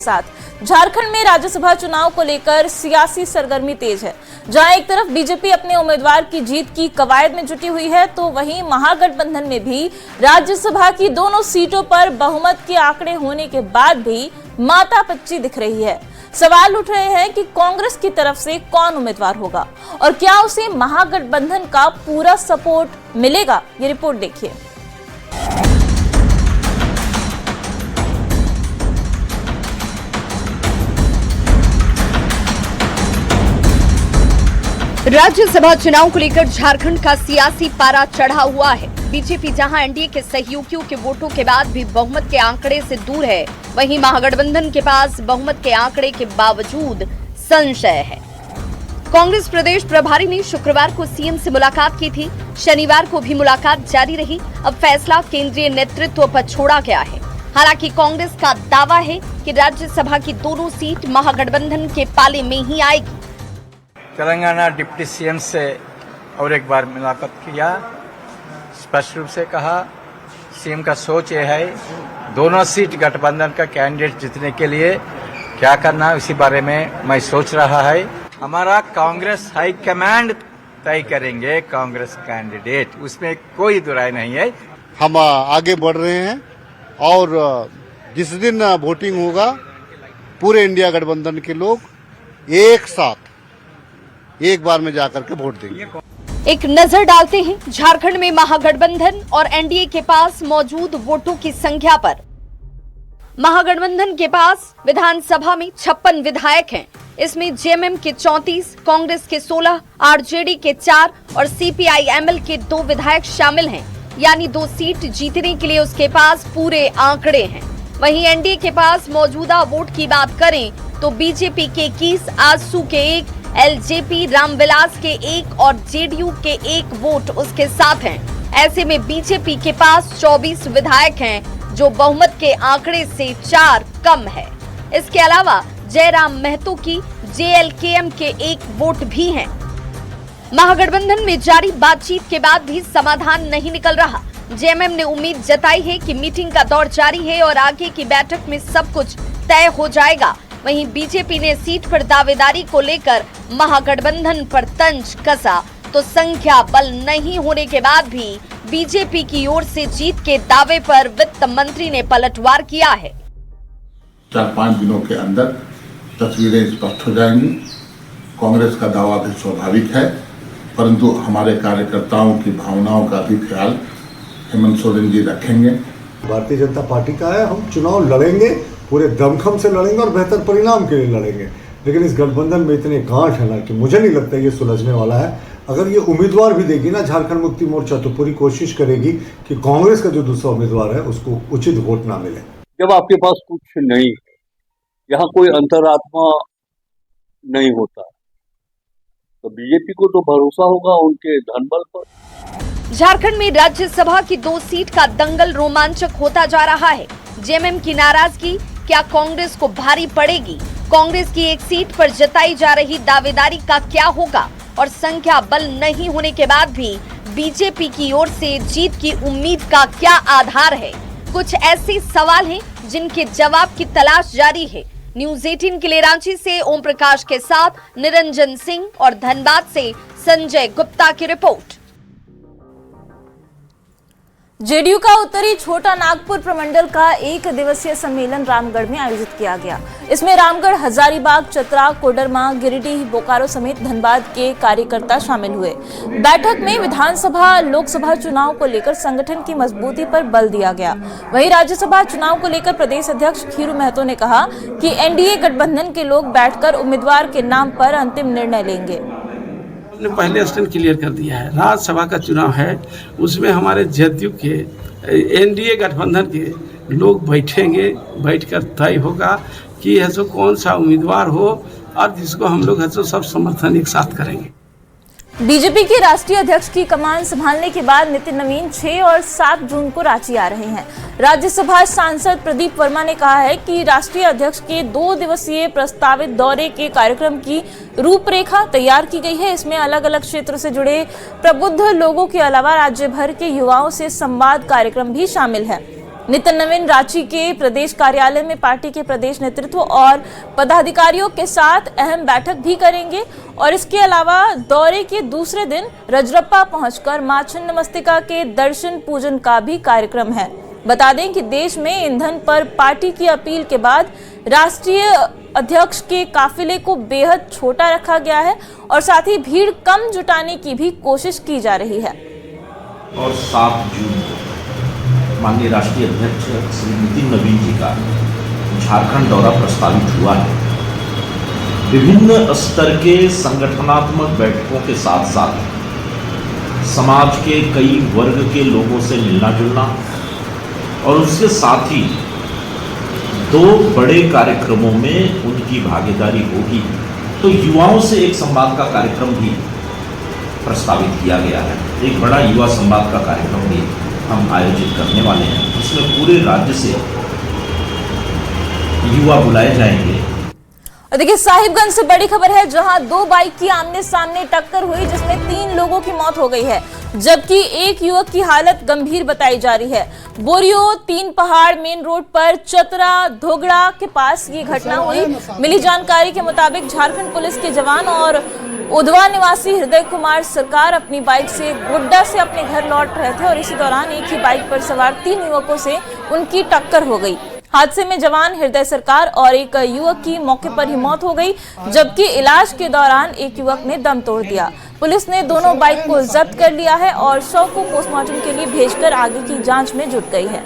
साथ झारखंड में राज्यसभा चुनाव को लेकर सियासी सरगर्मी तेज है। जहां एक तरफ बीजेपी अपने उम्मीदवार की जीत की कवायद में जुटी हुई है, तो वहीं महागठबंधन में भी राज्यसभा की दोनों सीटों पर बहुमत के आंकड़े होने के बाद भी मातापच्ची दिख रही है। सवाल उठ रहे हैं कि कांग्रेस की तरफ से कौन उम्मीदवार होगा और क्या उसे महागठबंधन का पूरा सपोर्ट मिलेगा। ये रिपोर्ट देखिए। राज्यसभा चुनाव को लेकर झारखंड का सियासी पारा चढ़ा हुआ है। बीजेपी जहां एनडीए के सहयोगियों के वोटों के बाद भी बहुमत के आंकड़े से दूर है, वहीं महागठबंधन के पास बहुमत के आंकड़े के बावजूद संशय है। कांग्रेस प्रदेश प्रभारी ने शुक्रवार को सीएम से मुलाकात की थी। शनिवार को भी मुलाकात जारी रही। अब फैसला केंद्रीय नेतृत्व पर छोड़ा गया है। हालांकि कांग्रेस का दावा है कि राज्यसभा की दोनों सीट महागठबंधन के पाले में ही आएगी। तेलंगाना डिप्टी सीएम से और एक बार मुलाकात किया, स्पष्ट रूप से कहा सीएम का सोच ये है दोनों सीट गठबंधन का कैंडिडेट जीतने के लिए क्या करना, इसी बारे में मैं सोच रहा है। हमारा कांग्रेस हाई कमांड तय करेंगे कांग्रेस कैंडिडेट, उसमें कोई दुराई नहीं है। हम आगे बढ़ रहे हैं और जिस दिन वोटिंग होगा पूरे इंडिया गठबंधन के लोग एक साथ एक बार में जाकर के वोट देंगे। एक नजर डालते हैं झारखंड में महागठबंधन और एनडीए के पास मौजूद वोटों की संख्या पर। महागठबंधन के पास विधानसभा में 56 विधायक हैं। इसमें जेएमएम के 34, कांग्रेस के 16, आरजेडी के 4 और सीपीआई-एमएल के 2 विधायक शामिल हैं। यानी 2 सीट जीतने के लिए उसके पास पूरे आंकड़े हैं। वहीं एनडीए के पास मौजूदा वोट की बात करें तो बीजेपी के 21, आजसू के 1, एलजेपी रामविलास के 1 और जेडीयू के 1 वोट उसके साथ हैं। ऐसे में बीजेपी के पास 24 विधायक हैं, जो बहुमत के आंकड़े से 4 कम है। इसके अलावा जयराम महतो की जेएलकेएम के 1 वोट भी हैं। महागठबंधन में जारी बातचीत के बाद भी समाधान नहीं निकल रहा। जेएमएम ने उम्मीद जताई है कि मीटिंग का दौर जारी है और आगे की बैठक में सब कुछ तय हो जाएगा। वहीं बीजेपी ने सीट पर दावेदारी को लेकर महागठबंधन पर तंज कसा, तो संख्या बल नहीं होने के बाद भी बीजेपी की ओर से जीत के दावे पर वित्त मंत्री ने पलटवार किया है। 4-5 दिनों के अंदर तस्वीरें स्पष्ट हो जाएंगी। कांग्रेस का दावा भी स्वाभाविक है, परंतु हमारे कार्यकर्ताओं की भावनाओं का भी ख्याल हेमंत सोरेन जी रखेंगे। भारतीय जनता पार्टी का है, हम चुनाव लड़ेंगे, पूरे दमखम से लड़ेंगे और बेहतर परिणाम के लिए लड़ेंगे। लेकिन इस गठबंधन में इतने गांठ है ना कि मुझे नहीं लगता ये सुलझने वाला है। अगर ये उम्मीदवार भी देगी ना झारखंड मुक्ति मोर्चा, तो पूरी कोशिश करेगी कि कांग्रेस का जो दूसरा उम्मीदवार है उसको उचित वोट ना मिले। जब आपके पास कुछ नहीं, यहाँ कोई अंतरात्मा नहीं होता, तो बीजेपी को तो भरोसा होगा उनके धनबल पर। झारखंड में राज्यसभा की 2 सीट का दंगल रोमांचक होता जा रहा है। जेएमएम की नाराजगी क्या कांग्रेस को भारी पड़ेगी? कांग्रेस की 1 सीट पर जताई जा रही दावेदारी का क्या होगा? और संख्या बल नहीं होने के बाद भी बीजेपी की ओर से जीत की उम्मीद का क्या आधार है? कुछ ऐसे सवाल हैं जिनके जवाब की तलाश जारी है। न्यूज़ 18 के लिए रांची से ओम प्रकाश के साथ निरंजन सिंह और धनबाद से संजय गुप्ता की रिपोर्ट। जेडीयू का उत्तरी छोटा नागपुर प्रमंडल का 1 दिवसीय सम्मेलन रामगढ़ में आयोजित किया गया। इसमें रामगढ़, हजारीबाग, चतरा, कोडरमा, गिरिडीह, बोकारो समेत धनबाद के कार्यकर्ता शामिल हुए। बैठक में विधानसभा, लोकसभा चुनाव को लेकर संगठन की मजबूती पर बल दिया गया। वहीं राज्यसभा चुनाव को लेकर प्रदेश अध्यक्ष खीरू महतो ने कहा कि एनडीए गठबंधन के लोग बैठकर उम्मीदवार के नाम पर अंतिम निर्णय लेंगे। ने पहले स्टैंड क्लियर कर दिया है। राज्यसभा का चुनाव है, उसमें हमारे जेडीयू के एनडीए गठबंधन के लोग बैठेंगे, बैठकर तय होगा कि ऐसा कौन सा उम्मीदवार हो और जिसको हम लोग ऐसा सब समर्थन एक साथ करेंगे। बीजेपी के राष्ट्रीय अध्यक्ष की कमान संभालने के बाद नितिन नवीन 6 और 7 जून को रांची आ रहे हैं। राज्यसभा सांसद प्रदीप वर्मा ने कहा है कि राष्ट्रीय अध्यक्ष के 2 दिवसीय प्रस्तावित दौरे के कार्यक्रम की रूपरेखा तैयार की गई है। इसमें अलग अलग क्षेत्र से जुड़े प्रबुद्ध लोगों के अलावा राज्य भर के युवाओं से संवाद कार्यक्रम भी शामिल है। नितिन नवीन रांची के प्रदेश कार्यालय में पार्टी के प्रदेश नेतृत्व और पदाधिकारियों के साथ अहम बैठक भी करेंगे और इसके अलावा दौरे के दूसरे दिन रजरप्पा पहुंचकर मां छिन्नमस्तिका के दर्शन पूजन का भी कार्यक्रम है। बता दें कि देश में ईंधन पर पार्टी की अपील के बाद राष्ट्रीय अध्यक्ष के काफिले को बेहद छोटा रखा गया है और साथ ही भीड़ कम जुटाने की भी कोशिश की जा रही है। और 7 जून को माननीय राष्ट्रीय अध्यक्ष श्री नितिन नवीन जी का झारखंड दौरा प्रस्तावित हुआ है। विभिन्न स्तर के संगठनात्मक बैठकों के साथ साथ समाज के कई वर्ग के लोगों से मिलना जुलना और उसके साथ ही 2 बड़े कार्यक्रमों में उनकी भागीदारी होगी। तो युवाओं से एक संवाद का कार्यक्रम भी प्रस्तावित किया गया है। एक बड़ा युवा संवाद का कार्यक्रम भी हम आयोजित करने वाले हैं, जिसमें पूरे राज्य से युवा बुलाए जाएंगे। और देखिए, साहिबगंज से बड़ी खबर है, जहां 2 बाइक की आमने सामने टक्कर हुई जिसमें 3 लोगों की मौत हो गई है, जबकि एक युवक की हालत गंभीर बताई जा रही है। बोरियो 3 पहाड़ मेन रोड पर चतरा धोगड़ा के पास ये घटना हुई। मिली जानकारी के मुताबिक झारखंड पुलिस के जवान और उधवा निवासी हृदय कुमार सरकार अपनी बाइक से गोड्डा से अपने घर लौट रहे थे और इसी दौरान एक ही बाइक पर सवार 3 युवकों से उनकी टक्कर हो गई। हादसे में जवान हृदय सरकार और एक युवक की मौके पर ही मौत हो गई, जबकि इलाज के दौरान एक युवक ने दम तोड़ दिया। पुलिस ने दोनों बाइक को जब्त कर लिया है और शव को पोस्टमार्टम के लिए भेजकर आगे की जांच में जुट गई है।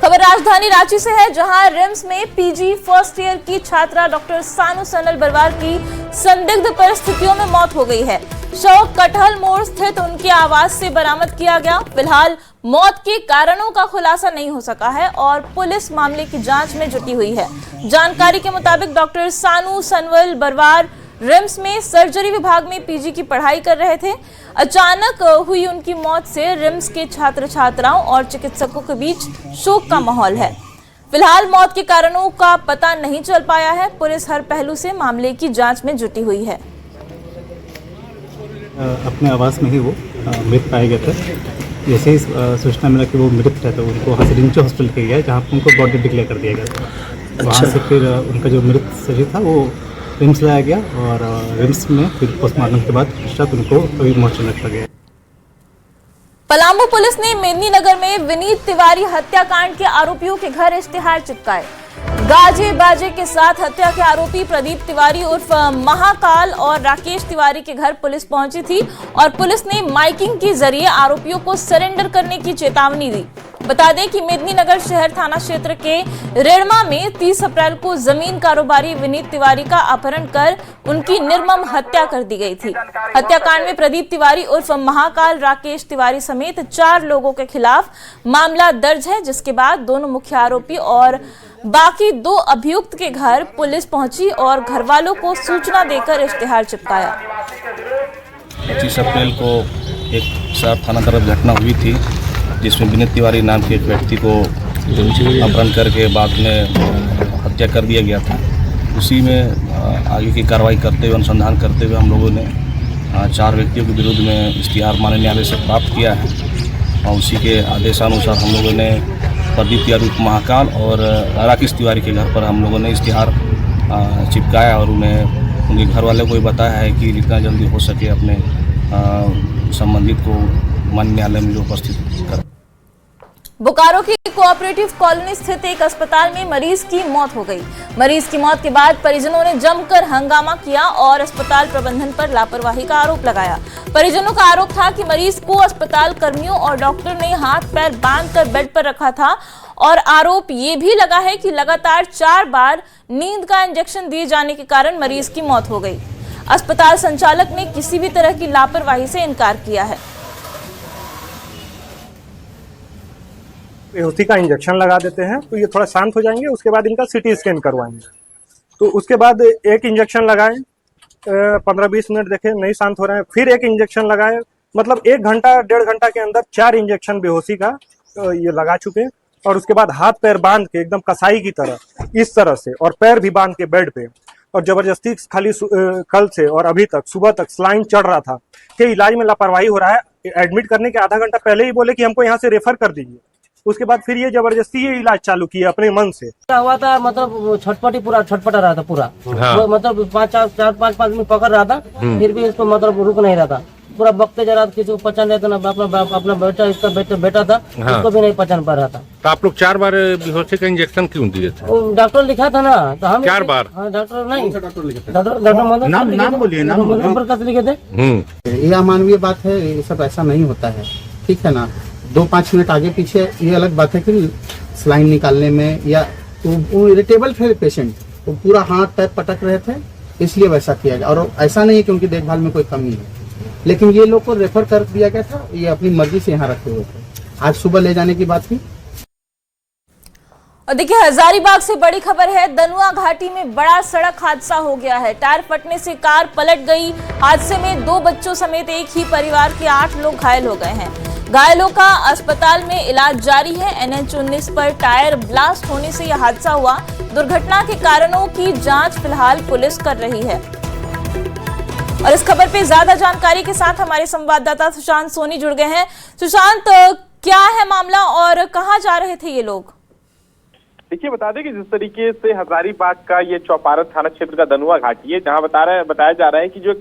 खबर राजधानी रांची से है, जहां रिम्स में पीजी फर्स्ट ईयर की छात्रा डॉक्टर सानू सनल बरवार की संदिग्ध परिस्थितियों में मौत हो गई है। शव कटहल मोड़ स्थित उनके आवास से बरामद किया गया। फिलहाल मौत के कारणों का खुलासा नहीं हो सका है और पुलिस मामले की जांच में जुटी हुई है। जानकारी के मुताबिक डॉक्टर सानू सनवल बरवार रिम्स में सर्जरी विभाग में पीजी की पढ़ाई कर रहे थे। अचानक हुई उनकी मौत से रिम्स के छात्र छात्राओं और चिकित्सकों के बीच शोक का माहौल है। फिलहाल मौत के कारणों का पता नहीं चल पाया है। पुलिस हर पहलू से मामले की जांच में जुटी हुई है। अपने आवास में ही वो मृत पाए गए थे। जैसे ही सूचना मिला कि वो मृत है तो उनको वहाँ से रिंचो हॉस्पिटल ले गया, जहाँ पर उनको बॉडी डिक्लेयर कर दिया गया था। वहाँ से फिर उनका जो मृत शरीर था वो रिम्स लाया गया और रिम्स में फिर पोस्टमार्टम के बाद पश्चात उनको अभी मोर्चरी रखा गया। पलामू पुलिस ने मेदिनीनगर में विनीत तिवारी हत्याकांड के आरोपियों के घर इश्तिहार चिपकाए। गाजे बाजे के साथ हत्या के आरोपी प्रदीप तिवारी उर्फ महाकाल और राकेश तिवारी के घर पुलिस पहुंची थी और पुलिस ने माइकिंग के जरिए आरोपियों को सरेंडर करने की चेतावनी दी। बता दें कि मेदिनीनगर शहर थाना क्षेत्र के रेड़मा में 30 अप्रैल को जमीन कारोबारी विनीत तिवारी का अपहरण कर उनकी निर्मम हत्या कर दी गई थी। हत्याकांड में प्रदीप तिवारी उर्फ महाकाल, राकेश तिवारी समेत 4 लोगों के खिलाफ मामला दर्ज है, जिसके बाद दोनों मुख्य आरोपी और बाकी 2 अभियुक्त के घर पुलिस पहुंची और घर वालों को सूचना देकर इश्तिहार चिपकाया। 25 अप्रैल को एक शहर थाना तरफ घटना हुई थी, जिसमें विनीत तिवारी नाम के एक व्यक्ति को अपहरण करके बाद में हत्या कर दिया गया था। उसी में आगे की कार्रवाई करते हुए, अनुसंधान करते हुए हम लोगों ने 4 व्यक्तियों के विरुद्ध में इश्तिहार माननीय न्यायालय से प्राप्त किया है और उसी के आदेशानुसार हम लोगों ने प्रदीप तिवारी महाकाल और राकेश तिवारी के घर पर हम लोगों ने इश्तिहार चिपकाया और उन्हें उनके घर वाले को भी बताया है कि जितना जल्दी हो सके अपने संबंधित को माननीय न्यायालय में जो उपस्थित कर। बोकारो की कोऑपरेटिव कॉलोनी स्थित एक अस्पताल में मरीज की मौत हो गई। मरीज की मौत के बाद परिजनों ने जमकर हंगामा किया और अस्पताल प्रबंधन पर लापरवाही का आरोप लगाया। परिजनों का आरोप था कि मरीज को अस्पताल कर्मियों और डॉक्टर ने हाथ पैर बांधकर बेड पर रखा था और आरोप ये भी लगा है कि लगातार 4 बार नींद का इंजेक्शन दिए जाने के कारण मरीज की मौत हो गई। अस्पताल संचालक ने किसी भी तरह की लापरवाही से इनकार किया है। बेहोशी का इंजेक्शन लगा देते हैं तो ये थोड़ा शांत हो जाएंगे, उसके बाद इनका सीटी स्कैन करवाएंगे। तो उसके बाद एक इंजेक्शन लगाए, 15-20 मिनट देखे नहीं शांत हो रहे हैं, फिर एक इंजेक्शन लगाए, मतलब 1 घंटा 1.5 घंटा के अंदर 4 इंजेक्शन बेहोशी का ये लगा चुके। और उसके बाद हाथ पैर बांध के एकदम कसाई की तरह इस तरह से और पैर भी बांध के बेड पे और जबरदस्ती खाली कल से और अभी तक सुबह तक स्लाइन चढ़ रहा था कि इलाज में लापरवाही हो रहा है। एडमिट करने के आधा घंटा पहले ही बोले कि हमको यहाँ से रेफर कर दीजिए, उसके बाद फिर ये जबरदस्ती ये इलाज चालू किया अपने मन से। क्या हुआ था, मतलब छटपटी पूरा छटपटा रहा था पूरा। हाँ। मतलब 5 मिनट पकड़ रहा था, फिर भी इसको मतलब रुक नहीं रहा था, पूरा बकते जा रहा था, किसी को पचा नहीं था ना, अपना बेटा इसका बेटा था। हाँ। उसको भी नहीं पहचान पा रहा था। तो आप लोग 4 बार बेहोशी का इंजेक्शन क्यों दिए थे? डॉक्टर लिखा था ना, तो हम 4 बार। हाँ, डॉक्टर नहीं, डॉक्टर नाम बोलिए, नाम प्रकाश लिखे थे। ये अमानवीय बात है, ये सब ऐसा नहीं होता है, ठीक है ना। 2-5 मिनट आगे पीछे ये अलग बात है कि स्लाइन निकालने में या वो इरिटेबल थे पेशेंट, वो पूरा हाथ पैर पटक रहे थे, इसलिए वैसा किया गया। और ऐसा नहीं है कि उनकी देखभाल में कोई कमी है, लेकिन ये लोग को रेफर कर दिया गया था, ये अपनी मर्जी से यहाँ रखे हुए थे। आज सुबह ले जाने की बात थी। और देखिए, हजारीबाग से बड़ी खबर है। दनुआ घाटी में बड़ा सड़क हादसा हो गया है। टायर फटने से कार पलट गई। हादसे में 2 बच्चों समेत एक ही परिवार के 8 लोग घायल हो गए हैं। घायलों का अस्पताल में इलाज जारी है। NH-19 पर टायर ब्लास्ट होने से यह हादसा हुआ। दुर्घटना के कारणों की जांच फिलहाल पुलिस कर रही है। और इस खबर पे ज्यादा जानकारी के साथ हमारे संवाददाता सुशांत सोनी जुड़ गए हैं। सुशांत, क्या है मामला और कहां जा रहे थे ये लोग? देखिए, बता दें कि जिस तरीके से हजारीबाग का ये चौपारण थाना क्षेत्र का दनुआ घाटी है, जहां बताया जा रहा है कि जो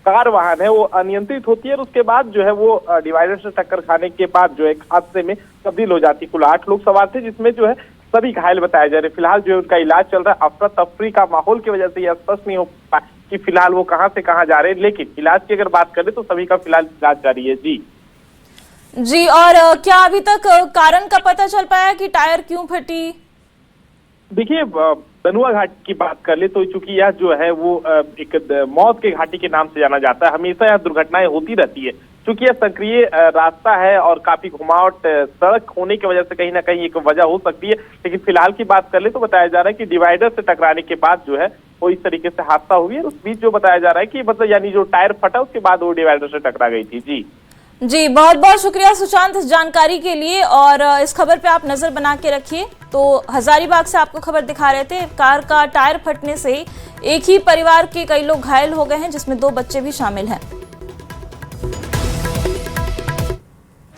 कार वाहन है वो अनियंत्रित होती है और उसके बाद जो है वो डिवाइडर से टक्कर खाने के बाद जो है हादसे में तब्दील हो जाती है। कुल 8 लोग सवार थे, जिसमें जो है सभी घायल बताए जा रहे हैं। फिलहाल जो है उनका इलाज चल रहा है। अफरा तफरी का माहौल की वजह से यह स्पष्ट नहीं हो पाया कि फिलहाल वो कहां से कहां जा रहे हैं, लेकिन इलाज की अगर बात करें तो सभी का फिलहाल इलाज जारी है। जी, और क्या अभी तक कारण का पता चल पाया कि टायर क्यों फटी? देखिए, दनुआ घाटी की बात कर ले तो चूंकि यह जो है वो एक मौत के घाटी के नाम से जाना जाता है। हमेशा यह दुर्घटनाएं होती रहती है, चूंकि यह सक्रिय रास्ता है और काफी घुमावट सड़क होने की वजह से कहीं ना कहीं एक वजह हो सकती है। लेकिन फिलहाल की बात कर ले तो बताया जा रहा है कि डिवाइडर से टकराने के बाद जो है वो इस तरीके से हादसा हुई है। उस बीच जो बताया जा रहा है कि मतलब यानी जो टायर फटा उसके बाद वो डिवाइडर से टकरा गई थी। जी, बहुत बहुत शुक्रिया सुशांत इस जानकारी के लिए। और इस खबर पे आप नजर बना के रखिए। तो हजारीबाग से आपको खबर दिखा रहे थे, कार का टायर फटने से एक ही परिवार के कई लोग घायल हो गए हैं, जिसमें 2 बच्चे भी शामिल हैं।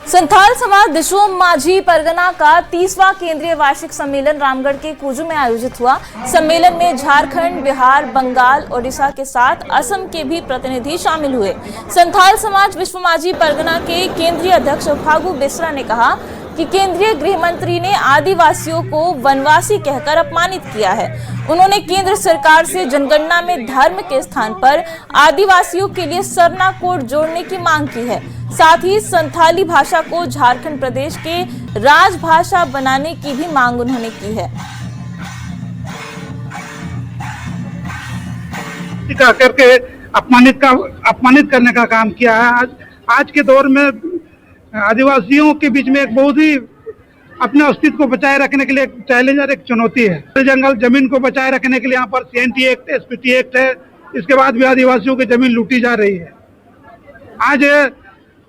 संथाल समाज दिशोम माझी परगना का 30वां केंद्रीय वार्षिक सम्मेलन रामगढ़ के कुजू में आयोजित हुआ। सम्मेलन में झारखंड, बिहार, बंगाल, ओडिशा के साथ असम के भी प्रतिनिधि शामिल हुए। संथाल समाज विश्व माझी परगना के केंद्रीय अध्यक्ष फागू बेसरा ने कहा कि केंद्रीय गृह मंत्री ने आदिवासियों को वनवासी कहकर अपमानित किया है। उन्होंने केंद्र सरकार से जनगणना में धर्म के स्थान पर आदिवासियों के लिए सरना कोड जोड़ने की मांग की है। साथ ही संथाली भाषा को झारखंड प्रदेश के राजभाषा बनाने की भी मांग उन्होंने की है। करके अपमानित करने का काम किया है। आज के दौर में आदिवासियों के बीच में एक बहुत ही अपने अस्तित्व को बचाए रखने के लिए एक चैलेंज और एक चुनौती है। जंगल जमीन को बचाए रखने के लिए यहाँ पर CNT एक्ट, SPT एक्ट है। इसके बाद भी आदिवासियों की जमीन लूटी जा रही है। आज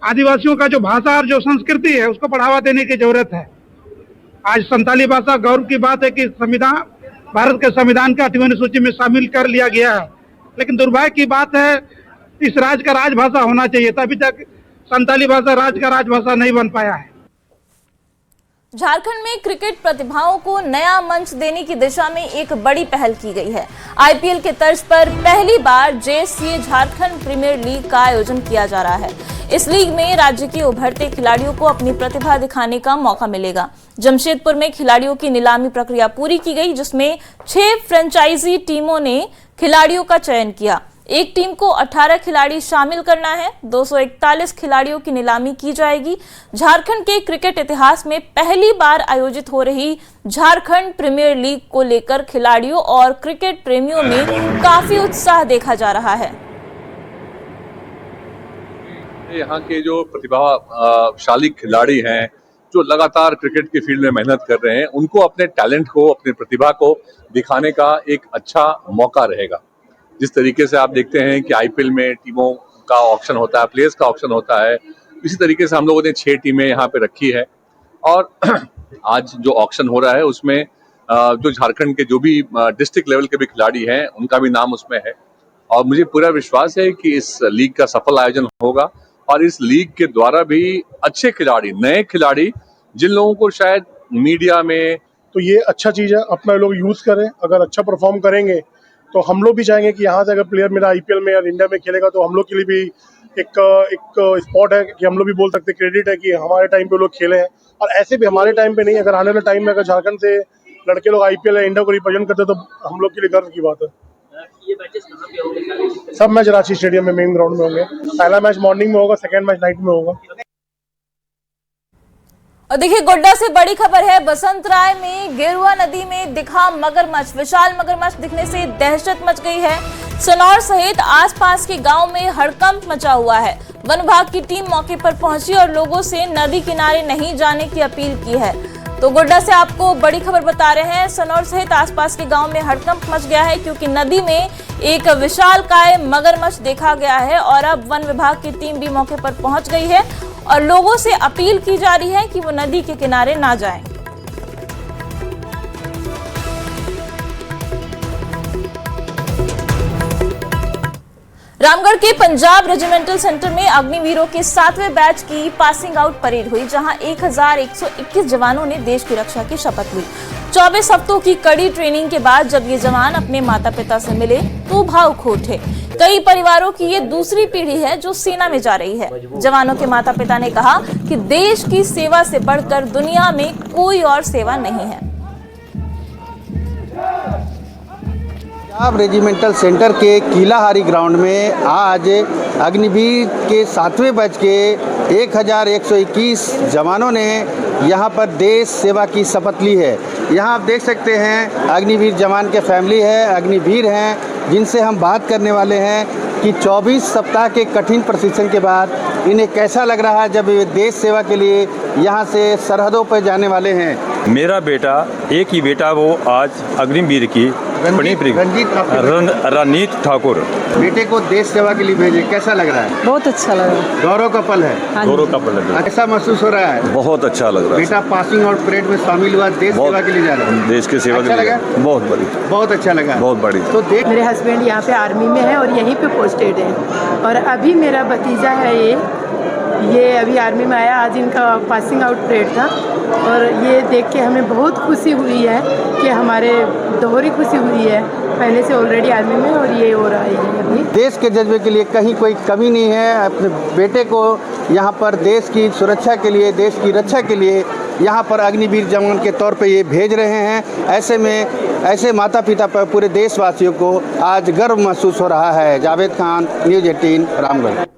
आदिवासियों का जो भाषा और जो संस्कृति है उसको बढ़ावा देने की जरूरत है। आज संताली भाषा गौरव की बात है कि संविधान, भारत के संविधान का 8वीं अनुसूची में शामिल कर लिया गया है, लेकिन दुर्भाग्य की बात है इस राज्य का राजभाषा होना चाहिए था। अभी तक संताली भाषा राज्य का राजभाषा नहीं बन पाया है। झारखंड में क्रिकेट प्रतिभाओं को नया मंच देने की दिशा में एक बड़ी पहल की गई है। IPL के तर्ज पर पहली बार JSCA झारखंड प्रीमियर लीग का आयोजन किया जा रहा है। इस लीग में राज्य के उभरते खिलाड़ियों को अपनी प्रतिभा दिखाने का मौका मिलेगा। जमशेदपुर में खिलाड़ियों की नीलामी प्रक्रिया पूरी की गई, जिसमें 6 फ्रेंचाइजी टीमों ने खिलाड़ियों का चयन किया। एक टीम को 18 खिलाड़ी शामिल करना है। 241 खिलाड़ियों की नीलामी की जाएगी। झारखंड के क्रिकेट इतिहास में पहली बार आयोजित हो रही झारखंड प्रीमियर लीग को लेकर खिलाड़ियों और क्रिकेट प्रेमियों में काफी उत्साह देखा जा रहा है। यहाँ के जो प्रतिभाशाली खिलाड़ी हैं, जो लगातार क्रिकेट के फील्ड में मेहनत कर रहे हैं, उनको अपने टैलेंट को, अपनी प्रतिभा को दिखाने का एक अच्छा मौका रहेगा। जिस तरीके से आप देखते हैं कि IPL में टीमों का ऑक्शन होता है, प्लेयर्स का ऑक्शन होता है, इसी तरीके से हम लोगों ने 6 टीमें यहाँ पे रखी है। और आज जो ऑक्शन हो रहा है उसमें जो झारखंड के जो भी डिस्ट्रिक्ट लेवल के भी खिलाड़ी हैं उनका भी नाम उसमें है। और मुझे पूरा विश्वास है कि इस लीग का सफल आयोजन होगा और इस लीग के द्वारा भी अच्छे खिलाड़ी, नए खिलाड़ी, जिन लोगों को शायद मीडिया में, तो ये अच्छा चीज़ है, अपना लोग यूज़ करें। अगर अच्छा परफॉर्म करेंगे तो हम लोग भी चाहेंगे कि यहाँ से अगर प्लेयर मेरा IPL में या इंडिया में खेलेगा तो हम लोग के लिए भी एक स्पॉट है कि हम लोग भी बोल सकते हैं, क्रेडिट है कि हमारे टाइम पे लोग खेले हैं। और ऐसे भी हमारे टाइम पे नहीं, अगर आने वाले टाइम में अगर झारखंड से लड़के लोग IPL या इंडिया को रिप्रेजेंट करते तो हम लोग के लिए गर्व की बात है। ये मैचेस कहाँ पे होंगे? सब मैच रांची स्टेडियम में मेन ग्राउंड में होंगे। पहला मैच मॉर्निंग में होगा, सेकेंड मैच नाइट में होगा। और देखिए गोड्डा से बड़ी खबर है, बसंत राय में गेरुआ नदी में दिखा मगरमच्छ। विशाल मगरमच्छ दिखने से दहशत मच गई है। सनौर सहित आसपास के गांव में हड़कंप मचा हुआ है। वन विभाग की टीम मौके पर पहुंची और लोगों से नदी किनारे नहीं जाने की अपील की है। तो गोड्डा से आपको बड़ी खबर बता रहे हैं, सनौर सहित आसपास के गांव में हड़कंप मच गया है क्योंकि नदी में एक विशालकाय मगरमच्छ देखा गया है और अब वन विभाग की टीम भी मौके पर पहुंच गई है और लोगों से अपील की जा रही है कि वो नदी के किनारे ना जाएं। रामगढ़ के पंजाब रेजिमेंटल सेंटर में अग्निवीरों के 7वें बैच की पासिंग आउट परेड हुई, जहां 1121 जवानों ने देश की रक्षा की शपथ ली। 24 हफ्तों की कड़ी ट्रेनिंग के बाद जब ये जवान अपने माता पिता से मिले तो भावुक उठे। कई परिवारों की ये दूसरी पीढ़ी है जो सेना में जा रही है। जवानों के माता पिता ने कहा कि देश की सेवा से बढ़कर दुनिया में कोई और सेवा नहीं है। पंजाब रेजिमेंटल सेंटर के किलाहारी ग्राउंड में आज अग्निवीर के 7वें बैच के 1121 जवानों ने यहां पर देश सेवा की शपथ ली है। यहां आप देख सकते हैं अग्निवीर जवान के फैमिली है, अग्निवीर हैं, जिनसे हम बात करने वाले हैं कि 24 सप्ताह के कठिन प्रशिक्षण के बाद इन्हें कैसा लग रहा है जब वे देश सेवा के लिए यहां से सरहदों पर जाने वाले हैं। मेरा बेटा, एक ही बेटा, वो आज अग्निवीर की रणजीत ठाकुर बेटे को देश सेवा के लिए भेजे, कैसा लग रहा है? बहुत अच्छा लग रहा है। गौरव का पल है। गौरव का पल है। ऐसा महसूस हो रहा है? बहुत अच्छा लग रहा है। बेटा पासिंग आउट परेड में शामिल हुआ, देश सेवा के लिए जा रहा है। देश की सेवा के लिए बहुत बड़ी, बहुत अच्छा लगा, बहुत बड़ी। तो मेरे हस्बैंड यहाँ पे आर्मी में है और यहीं पे पोस्टेड है और अभी मेरा भतीजा है ये अभी आर्मी में आया। आज इनका पासिंग आउट परेड था और ये देख के हमें बहुत खुशी हुई है कि हमारे दोहरी खुशी हुई है, पहले से ऑलरेडी आर्मी में और ये हो रहा है अभी। देश के जज्बे के लिए कहीं कोई कमी नहीं है। अपने बेटे को यहाँ पर देश की सुरक्षा के लिए, देश की रक्षा के लिए यहाँ पर अग्निवीर जवान के तौर पे ये भेज रहे हैं। ऐसे में ऐसे माता पिता पर पूरे देशवासियों को आज गर्व महसूस हो रहा है। जावेद खान, न्यूज़ 18, रामगढ़।